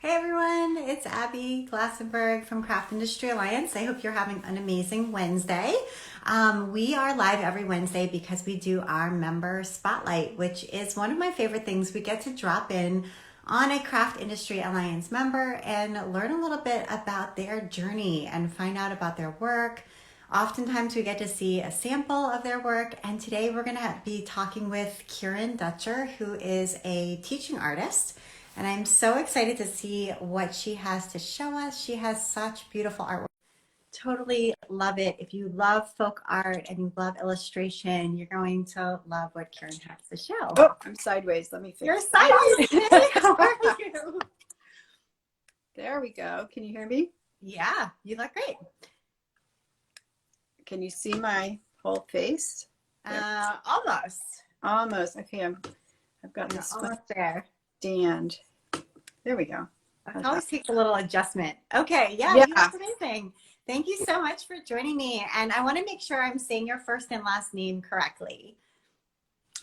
Hey everyone, it's Abby Glassenberg from Craft Industry Alliance. I hope you're having an amazing Wednesday. We are live every Wednesday because we do our member spotlight, which is one of my favorite things. We get to drop in on a Craft Industry Alliance member and learn a little bit about their journey and find out about their work. Oftentimes we get to see a sample of their work, and today we're going to be talking with Kieren Dutcher, who is a teaching artist. And I'm so excited to see what she has to show us. She has such beautiful artwork. Totally love it. If you love folk art and you love illustration, you're going to love what Kieren has to show. Oh, I'm sideways. Let me fix You're sideways today. How are you? There we go. Can you hear me? Yeah, you look great. Can you see my whole face? Almost. Almost. Okay, I've got this Almost there. stand. There we go. It always takes a little adjustment. Okay, yeah, Yeah. you look amazing. Thank you so much for joining me. And I want to make sure I'm saying your first and last name correctly.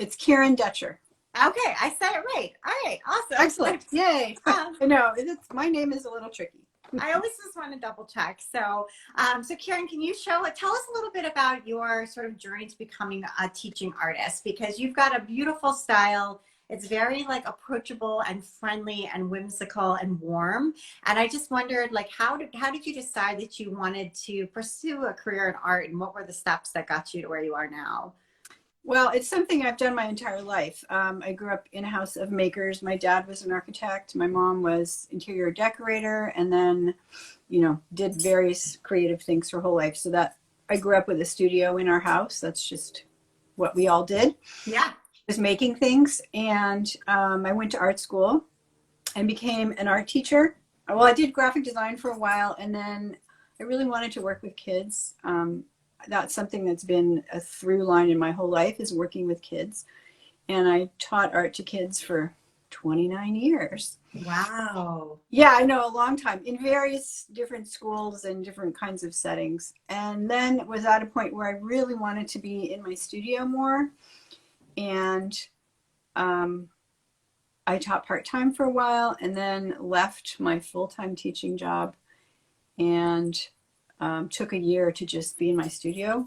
It's Kieren Dutcher. Okay, I said it right. All right, awesome. Excellent. Yay. No, my name is a little tricky. I always just want to double check. So Kieren, can you tell us a little bit about your sort of journey to becoming a teaching artist? Because you've got a beautiful style. It's very like approachable and friendly and whimsical and warm. And I just wondered, like, how did you decide that you wanted to pursue a career in art, and what were the steps that got you to where you are now? Well, it's something I've done my entire life. I grew up in a house of makers. My dad was an architect. My mom was interior decorator, and then, did various creative things her whole life. So that I grew up with a studio in our house. That's just what we all did. Yeah. Was making things. And I went to art school and became an art teacher. Well, I did graphic design for a while, and then I really wanted to work with kids. That's something that's been a through line in my whole life, is working with kids. And I taught art to kids for 29 years. Wow. Yeah, I know, a long time, in various different schools and different kinds of settings. And then was at a point where I really wanted to be in my studio more. And I taught part-time for a while, and then left my full-time teaching job and took a year to just be in my studio,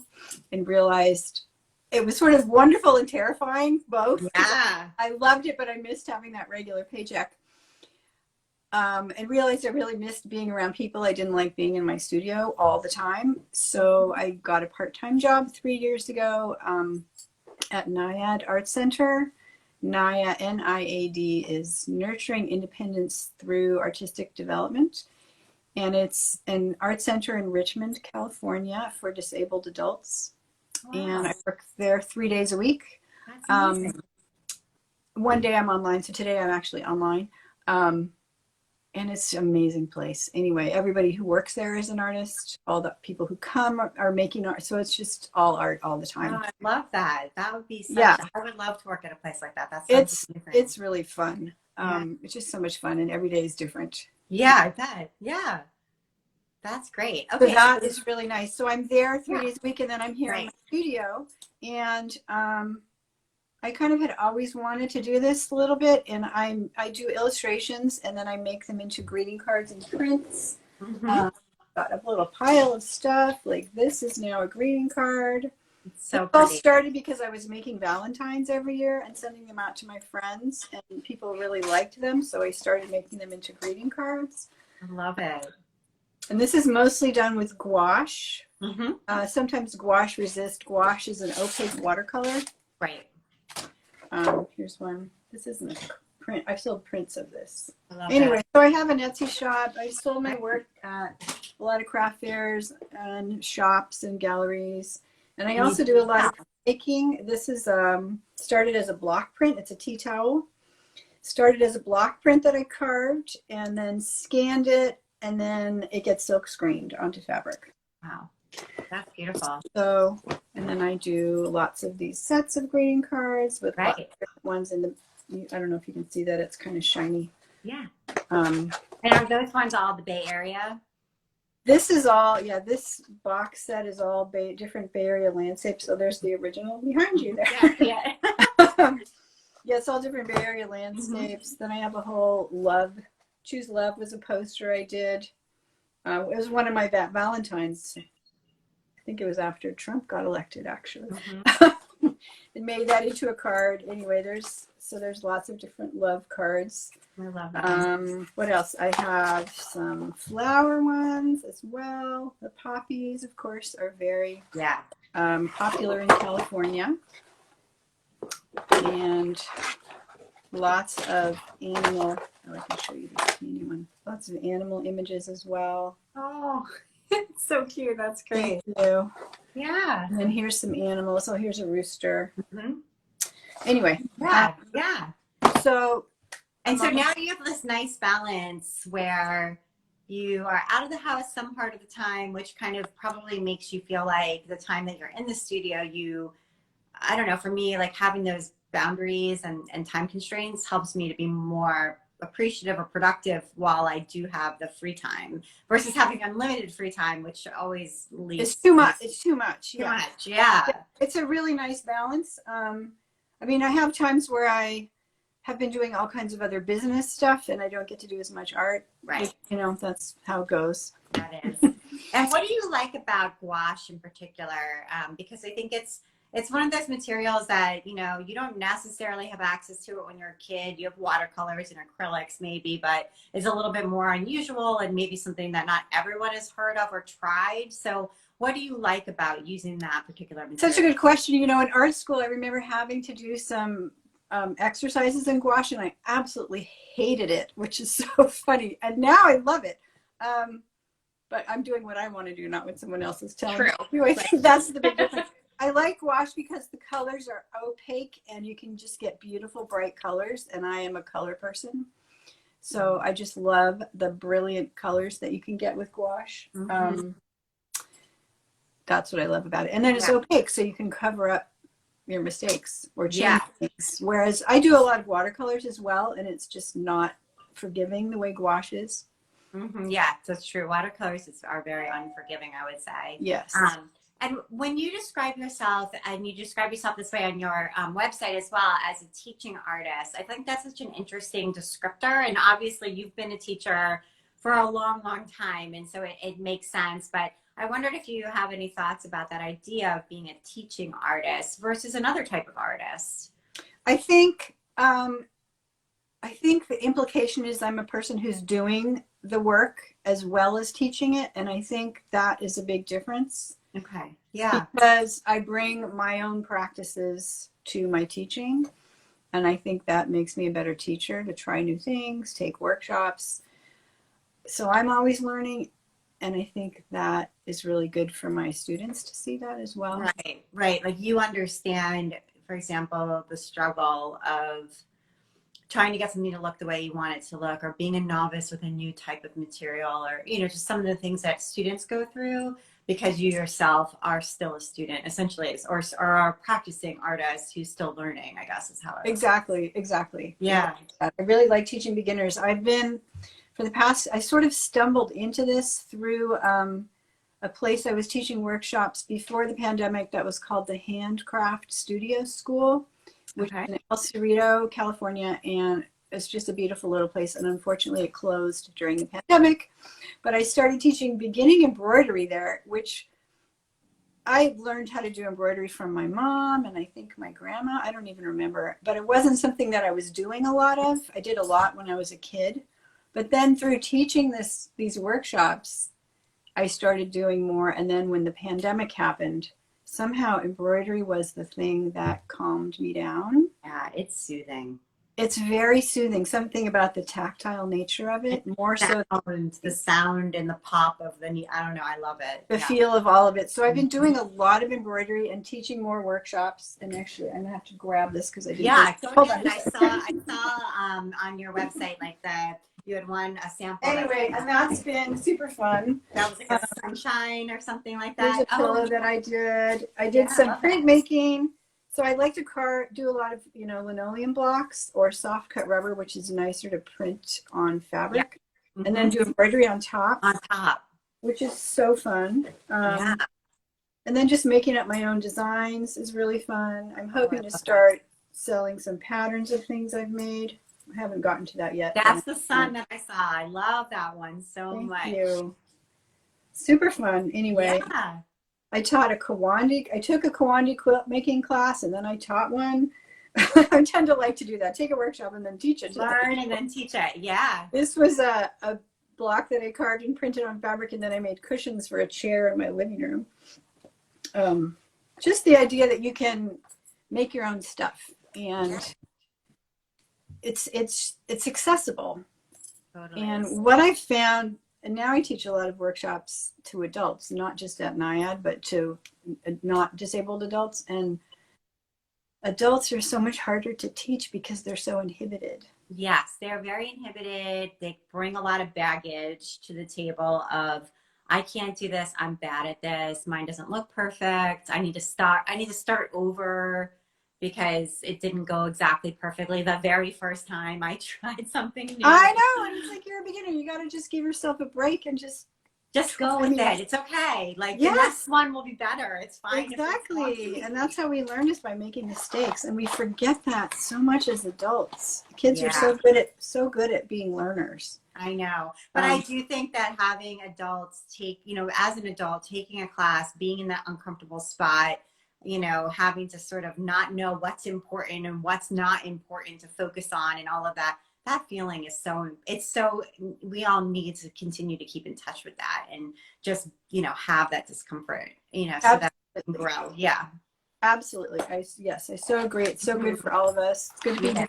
and realized it was sort of wonderful and terrifying, both. Yeah. I loved it, but I missed having that regular paycheck. And realized I really missed being around people. I didn't like being in my studio all the time. So I got a part-time job 3 years ago at NIAD Art Center. NIAD, N-I-A-D, is Nurturing Independence Through Artistic Development. And it's an art center in Richmond, California, for disabled adults. Wow. And I work there 3 days a week. That's amazing. One day I'm online, so today I'm actually online. And it's an amazing place. Anyway, everybody who works there is an artist. All the people who come are making art. So it's just all art all the time. Oh, I love that. That would be such, yeah. I would love to work at a place like that. It's really fun. It's just so much fun, and every day is different. Yeah, I bet. Yeah. That's great. Okay. So that is really nice. So I'm there 3 days a week, and then I'm here in my studio. And I kind of had always wanted to do this a little bit, and I do illustrations, and then I make them into greeting cards and prints. Mm-hmm. Got a little pile of stuff. Like, this is now a greeting card. So it all started because I was making Valentines every year and sending them out to my friends, and people really liked them, so I started making them into greeting cards. I love it. And this is mostly done with gouache. Mm-hmm. Sometimes gouache resist. Gouache is an opaque watercolor. Right. Here's one. This isn't a print. I've sold prints of this. Anyway, so I have an Etsy shop. I sold my work at a lot of craft fairs and shops and galleries. And I also do a lot of making. This is started as a block print. It's a tea towel. Started as a block print that I carved and then scanned it, and then it gets silk screened onto fabric. Wow. That's beautiful. So, and then I do lots of these sets of greeting cards with lots of different ones in the, I don't know if you can see that, it's kind of shiny. Yeah. And are those ones all the Bay Area? This is all, this box set is all different Bay Area landscapes. So there's the original behind you there. Yeah. Yeah, it's all different Bay Area landscapes. Mm-hmm. Then I have a whole love Choose Love was a poster I did. It was one of my Valentine's. I think it was after Trump got elected, actually. Mm-hmm. And made that into a card. Anyway, there's lots of different love cards. I love that. What else? I have some flower ones as well. The poppies, of course, are very popular in California. And lots of animal, I can show you this teeny one. Lots of animal images as well. Oh, it's so cute. That's great. Thank you. Yeah. And then here's some animals. Oh, here's a rooster. Mm-hmm. Anyway. Yeah. So now you have this nice balance where you are out of the house some part of the time, which kind of probably makes you feel like the time that you're in the studio, I don't know, for me, like having those boundaries and time constraints helps me to be more appreciative or productive while I do have the free time versus having unlimited free time, which always leads. It's too much. It's too much. Too much. Yeah. It's a really nice balance. I mean, I have times where I have been doing all kinds of other business stuff and I don't get to do as much art. Right. You know, that's how it goes. That is. And what do you like about gouache in particular? Because I think it's one of those materials that, you don't necessarily have access to it when you're a kid. You have watercolors and acrylics maybe, but it's a little bit more unusual and maybe something that not everyone has heard of or tried. So what do you like about using that particular material? Such a good question. In art school, I remember having to do some exercises in gouache and I absolutely hated it, which is so funny. And now I love it. But I'm doing what I want to do, not what someone else is telling me. Anyway, that's the big difference. I like gouache because the colors are opaque and you can just get beautiful, bright colors. And I am a color person. So I just love the brilliant colors that you can get with gouache. Mm-hmm. That's what I love about it. And then it's opaque, so you can cover up your mistakes or change things. Whereas I do a lot of watercolors as well, and it's just not forgiving the way gouache is. Mm-hmm. Yeah, that's true. Watercolors are very unforgiving, I would say. Yes. And when you describe yourself, and you describe yourself this way on your website as well, as a teaching artist, I think that's such an interesting descriptor. And obviously you've been a teacher for a long, long time. And so it makes sense. But I wondered if you have any thoughts about that idea of being a teaching artist versus another type of artist. I think the implication is I'm a person who's doing the work as well as teaching it. And I think that is a big difference. Okay. Yeah. Because I bring my own practices to my teaching. And I think that makes me a better teacher to try new things, take workshops. So I'm always learning. And I think that is really good for my students to see that as well. Right. Like you understand, for example, the struggle of trying to get something to look the way you want it to look, or being a novice with a new type of material, or, just some of the things that students go through because you yourself are still a student, essentially, or are a practicing artist who's still learning, I guess is how it is. Exactly. Yeah. I really like teaching beginners. I sort of stumbled into this through a place I was teaching workshops before the pandemic that was called the Handcraft Studio School, which is in El Cerrito, California, and it's just a beautiful little place. And unfortunately, it closed during the pandemic. But I started teaching beginning embroidery there, which I learned how to do embroidery from my mom and I think my grandma. I don't even remember. But it wasn't something that I was doing a lot of. I did a lot when I was a kid. But then through teaching these workshops, I started doing more. And then when the pandemic happened, somehow embroidery was the thing that calmed me down. Yeah, it's soothing. It's very soothing. Something about the tactile nature of it, more so than the sound and the pop of I don't know, I love it. The feel of all of it. So I've been doing a lot of embroidery and teaching more workshops. And actually, I'm gonna have to grab this because I didn't. Yeah, I saw on your website you had a sample. Anyway, and that's been super fun. That was like a sunshine or something like that. There's a pillow that I did. I did some printmaking. So I like to do a lot of, linoleum blocks or soft cut rubber, which is nicer to print on fabric, and then do embroidery on top. Which is so fun. And then just making up my own designs is really fun. I'm hoping to start selling some patterns of things I've made. I haven't gotten to that yet. That's the sun that I saw. I love that one so Thank much. you. Super fun. Anyway, Yeah. I taught a Kawandi. I took a Kawandi quilt making class, and then I taught one. I tend to like to do that. Take a workshop and then teach it. Learn and then teach it. Yeah. This was a block that I carved and printed on fabric, and then I made cushions for a chair in my living room. Just the idea that you can make your own stuff, and it's accessible. Totally. And what I found, and now I teach a lot of workshops to adults, not just at NIAD, but to not disabled adults. And adults are so much harder to teach because they're so inhibited. Yes, they're very inhibited. They bring a lot of baggage to the table of, I can't do this. I'm bad at this. Mine doesn't look perfect. I need to start over because it didn't go exactly perfectly the very first time I tried something new. I know. And it's like, you're a beginner. You got to just give yourself a break and just go with it. It's okay. Like, yes, the next one will be better. It's fine. Exactly. And that's how we learn, is by making mistakes. And we forget that so much as adults. Kids are so good at being learners. I know. But I do think that having adults take, as an adult, taking a class, being in that uncomfortable spot, having to sort of not know what's important and what's not important to focus on and all of that, that feeling is we all need to continue to keep in touch with that and just, have that discomfort, so that we can grow. Yeah. Absolutely. I so agree. It's so good for all of us. It's good to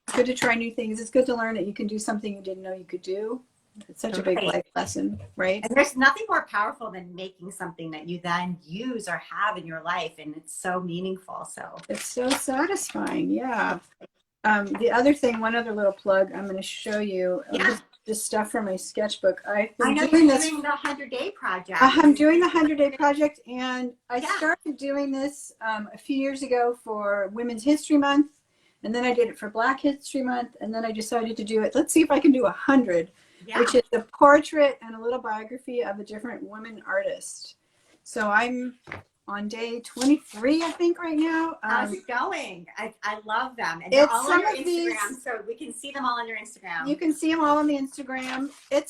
it's good to try new things. It's good to learn that you can do something you didn't know you could do. It's such a big life lesson, right? And there's nothing more powerful than making something that you then use or have in your life, and it's so meaningful. So it's so satisfying. Yeah. The other thing, one other little plug, I'm going to show you just stuff from my sketchbook. I know doing you're doing the 100-day project. I'm doing the 100-day project, and I started doing this a few years ago for Women's History Month, and then I did it for Black History Month, and then I decided to do it. Let's see if I can do 100, which is a portrait and a little biography of a different women artist. So I'm on day 23, I think, right now. How's it going? I love them. And they're all on your Instagram, so we can see them all on your Instagram. You can see them all on the Instagram. I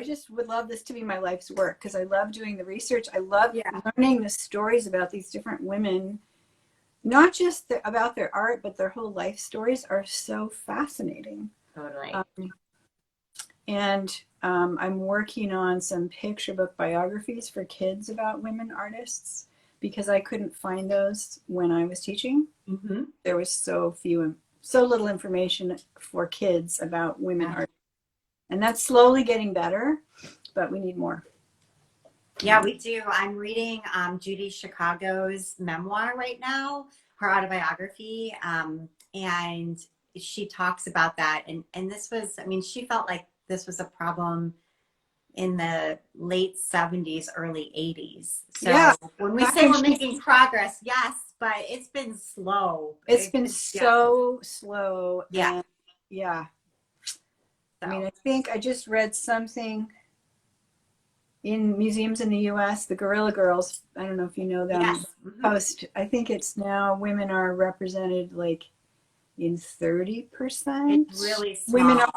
just would love this to be my life's work, because I love doing the research. I love learning the stories about these different women, not just about their art, but their whole life stories are so fascinating. Totally. And I'm working on some picture book biographies for kids about women artists, because I couldn't find those when I was teaching. Mm-hmm. There was so little information for kids about women artists. And that's slowly getting better, but we need more. Yeah, we do. I'm reading Judy Chicago's memoir right now, her autobiography. And she talks about that. And this was, she felt like this was a problem in the late 70s, early 80s. So when we say we're making progress, yes, but it's been slow. It's been so slow. Yeah. So. I think I just read something in museums in the U.S., the Guerrilla Girls, I don't know if you know them, post. I think it's now women are represented like in 30%. It's really small.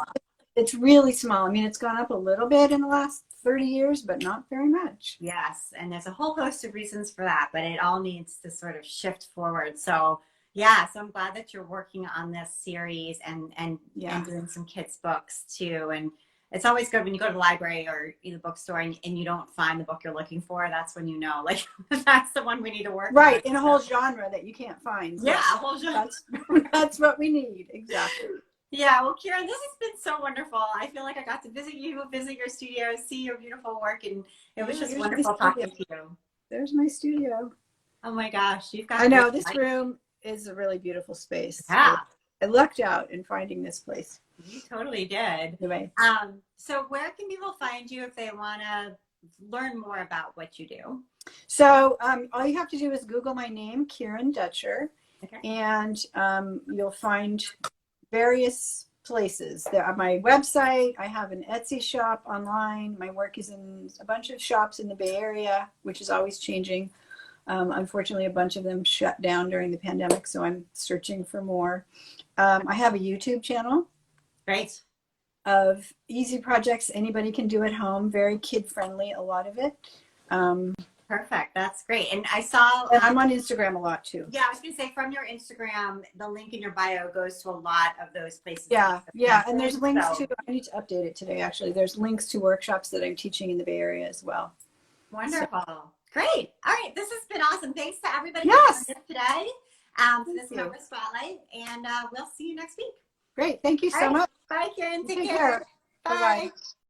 It's really small. It's gone up a little bit in the last 30 years, but not very much. Yes, and there's a whole host of reasons for that, but it all needs to sort of shift forward. So so I'm glad that you're working on this series and doing some kids' books too. And it's always good when you go to the library or the bookstore and you don't find the book you're looking for. That's when you know, like, that's the one we need to work on. Right, in a whole genre that you can't find. Yeah, a whole genre. That's what we need, exactly. Yeah, well, Kieren, this has been so wonderful. I feel like I got to visit your studio, see your beautiful work, and it was just wonderful talking to you. There's my studio. Oh my gosh, you've got. I know, this room is a really beautiful space. Yeah. I lucked out in finding this place. You totally did. Anyway. So where can people find you if they want to learn more about what you do? So all you have to do is Google my name, Kieren Dutcher, and you'll find various places. There on my website, I have an Etsy shop online. My work is in a bunch of shops in the Bay Area, which is always changing. Unfortunately, a bunch of them shut down during the pandemic, so I'm searching for more. I have a YouTube channel Great. of easy projects anybody can do at home, very kid friendly, a lot of it. Um, Perfect. That's great. And I saw, and I'm on Instagram a lot too. yeah, I was going to say from your Instagram, the link in your bio goes to a lot of those places. Yeah, yeah. And there's links So, to, I need to update it today actually. There's links to workshops that I'm teaching in the Bay Area as well. wonderful. So, great. All right. This has been awesome. Thanks to everybody Yes. for joining us today for this you. Member Spotlight. And we'll see you next week. Great. Thank you All so right. much. Bye, Kieren. Take Take care. care. Bye. Bye-bye.